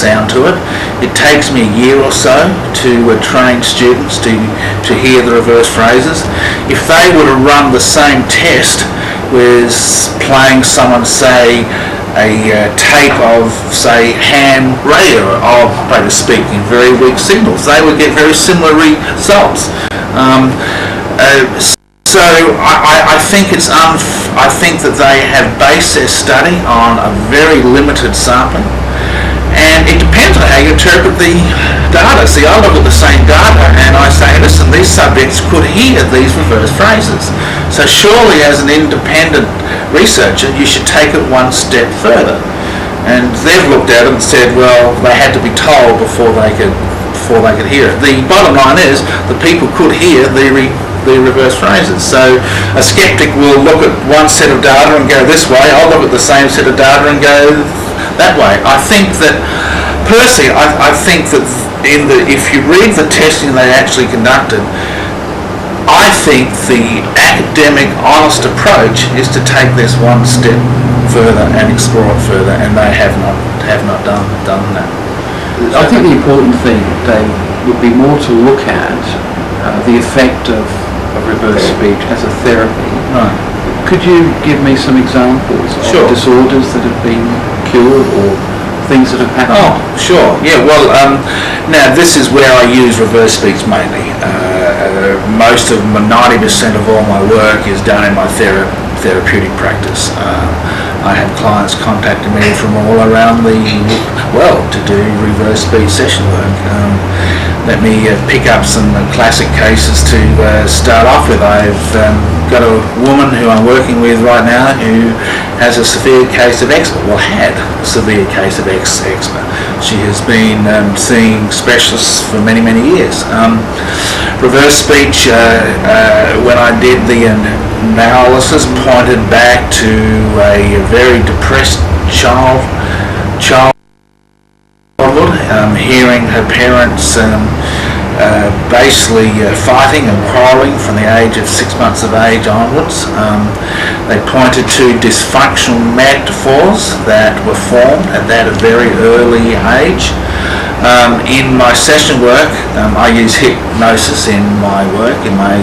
sound to it. It takes me a year or so to train students to hear the reverse phrases. If they were to run the same test with playing someone, say, a tape of, say, ham radio operators speaking in very weak signals, they would get very similar results. So I think that they have based their study on a very limited sampling, and it depends on how you interpret the data. See, I look at the same data and I say, listen, these subjects could hear these reverse phrases. So surely, as an independent researcher, you should take it one step further. And they've looked at it and said, well, they had to be told before they could hear it. The bottom line is the people could hear the reverse phrases. So a skeptic will look at one set of data and go this way. I'll look at the same set of data and go that way. I think that personally, I think that if you read the testing they actually conducted, I think the academic, honest approach is to take this one step further and explore it further, and they have not done that. I think the important thing, Dave, would be more to look at the effect of reverse speech as a therapy. Right. Could you give me some examples of disorders that have been cured or things that have happened? Oh, sure. Yeah, well, now this is where I use reverse speech mainly. Most of 90% of all my work is done in my therapeutic practice. I have clients contacting me from all around the world to do reverse speech session work. Let me pick up some classic cases to start off with. I've got a woman who I'm working with right now who has a severe case of eczema, had a severe case of eczema. She has been seeing specialists for many, many years. Reverse speech, when I did the analysis, pointed back to a very depressed childhood, hearing her parents basically fighting and quarrelling from the age of 6 months of age onwards. They pointed to dysfunctional metaphors that were formed at that very early age. In my session work, I use hypnosis in my work. In my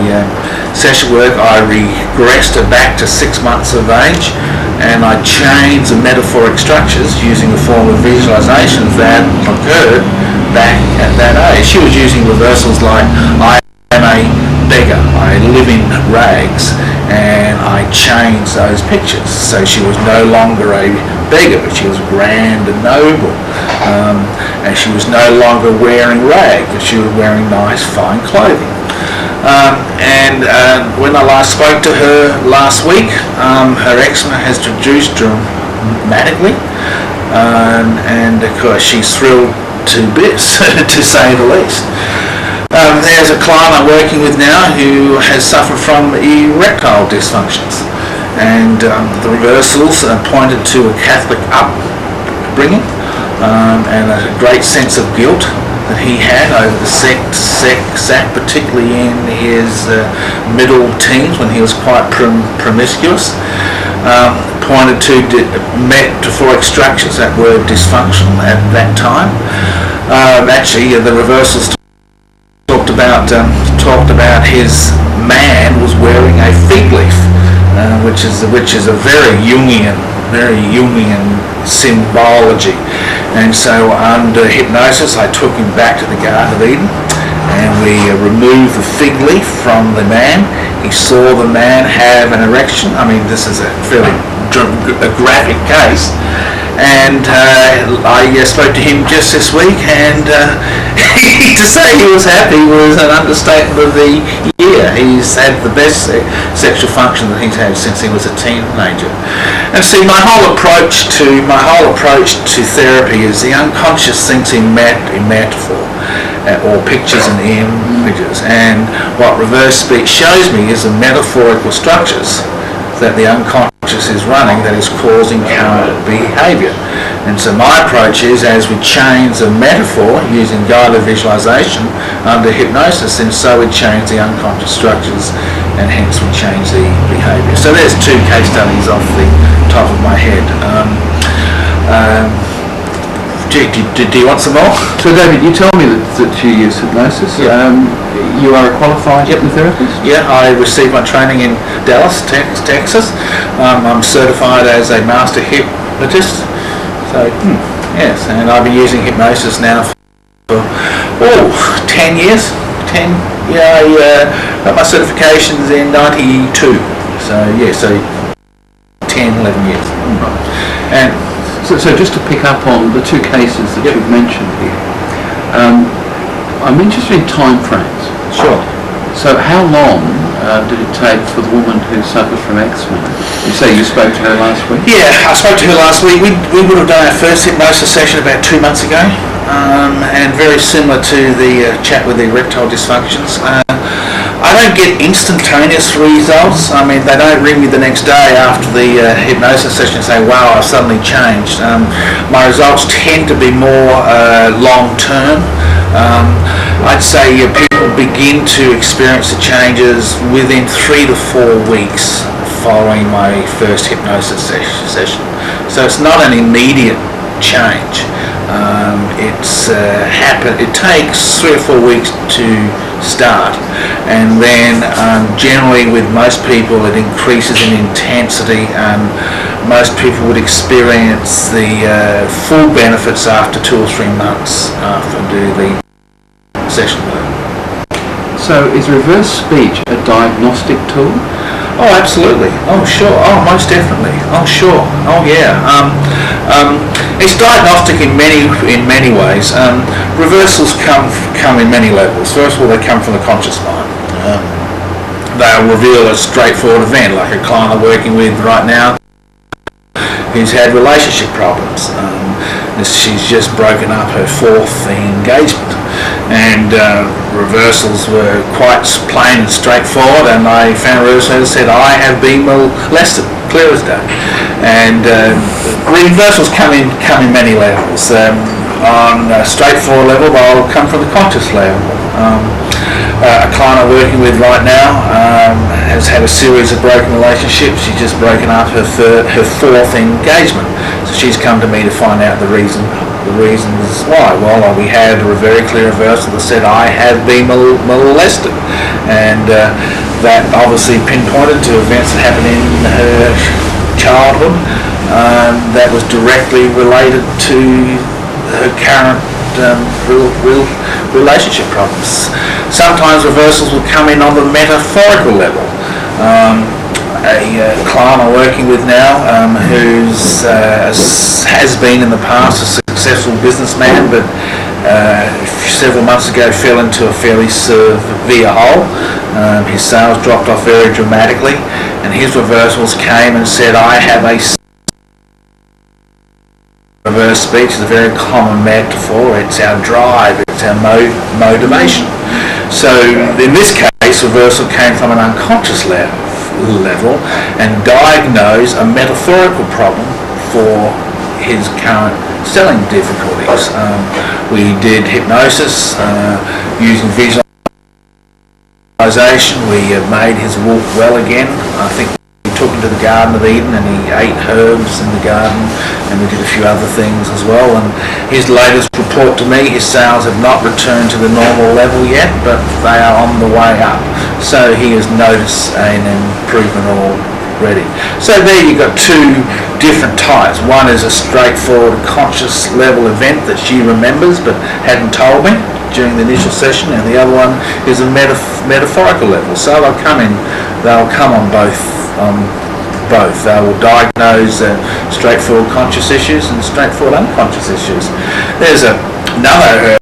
session work, I regressed her back to 6 months of age, and I changed the metaphoric structures using a form of visualizations that occurred back at that age. She was using reversals like, I am a beggar, I live in rags, and I changed those pictures. So she was no longer a beggar, but she was grand and noble, and she was no longer wearing rags, but she was wearing nice, fine clothing. And when I last spoke to her last week, her eczema has reduced dramatically, and of course she's thrilled to bits, to say the least. There's a client I'm working with now who has suffered from erectile dysfunctions, and the reversals pointed to a Catholic upbringing and a great sense of guilt that he had over the sex act, particularly in his middle teens when he was quite promiscuous. Pointed to metaphoric structures that were dysfunctional at that time. Actually, the reversals talked about his man was wearing a fig leaf, which is a very Jungian symbology. And so under hypnosis, I took him back to the Garden of Eden, and we removed the fig leaf from the man. He saw the man have an erection. I mean, this is a fairly graphic case. And I spoke to him just this week, and to say he was happy was an understatement of the year. He's had the best sexual function that he's had since he was a teenager. And see, my whole approach to therapy is the unconscious thinks in metaphor, or pictures and images. And what reverse speech shows me is the metaphorical structures that the unconscious is running that is causing current behaviour. And so my approach is, as we change the metaphor using guided visualisation under hypnosis, and so we change the unconscious structures, and hence we change the behaviour. So there's 2 case studies off the top of my head. Do you want some more? So David, you told me that you use hypnosis. Yeah. You are a qualified Yep. hypnotherapist? Yeah, I received my training in Dallas, Texas. I'm certified as a master hypnotist. So, yes, and I've been using hypnosis now for 10 years. 10, yeah, I got my certifications in 92. So, yeah, so 10, 11 years. And So just to pick up on the two cases that Yep. you've mentioned here, I'm interested in time frames. sure. So how long did it take for the woman who suffers from eczema? You say you spoke to her last week? Yeah, I spoke to her last week. We would have done our first hypnosis session about 2 months ago, and very similar to the chat with the erectile dysfunctions. I don't get instantaneous results. I mean, they don't ring me the next day after the hypnosis session and say, wow, I've suddenly changed. My results tend to be more long-term. I'd say people begin to experience the changes within 3 to 4 weeks following my first hypnosis session. So it's not an immediate change. It takes 3 or 4 weeks to start, and then generally with most people it increases in intensity. Most people would experience the full benefits after 2 or 3 months after the session. So is reverse speech a diagnostic tool? Oh, absolutely. Oh, sure. Oh, most definitely. Oh, sure. Oh, yeah. It's diagnostic in many ways. Reversals come in many levels. First of all, they come from the conscious mind. They'll reveal a straightforward event, like a client I'm working with right now who's had relationship problems. She's just broken up her 4th engagement, and reversals were quite plain and straightforward, and I found reversals said, I have been molested, clear as day. And reversals come in many levels. On a straightforward level, they'll come from the conscious level. A client I'm working with right now has had a series of broken relationships. She's just broken up her 4th engagement. So she's come to me to find out the reasons why. Well, we had a very clear reversal that said, I have been molested. And that obviously pinpointed to events that happened in her childhood that was directly related to her current real relationship problems. Sometimes reversals will come in on the metaphorical level. A client I'm working with now who's has been in the past a successful businessman, but several months ago fell into a fairly severe hole. His sales dropped off very dramatically, and his reversals came and said, I have a reverse speech is a very common metaphor. It's our drive, it's our motivation. So in this case, reversal came from an unconscious level and diagnosed a metaphorical problem for his current selling difficulties. We did hypnosis using visualization. We made his walk well again. I think we took him to the Garden of Eden and he ate herbs in the garden, and we did a few other things as well. And his latest report to me, his sales have not returned to the normal level yet, but they are on the way up. So he has noticed an improvement already. So there you've got 2 different types. One is a straightforward conscious level event that she remembers but hadn't told me during the initial session, and the other one is a metaphorical level. So they'll come on both. They will diagnose straightforward conscious issues and straightforward unconscious issues. There's another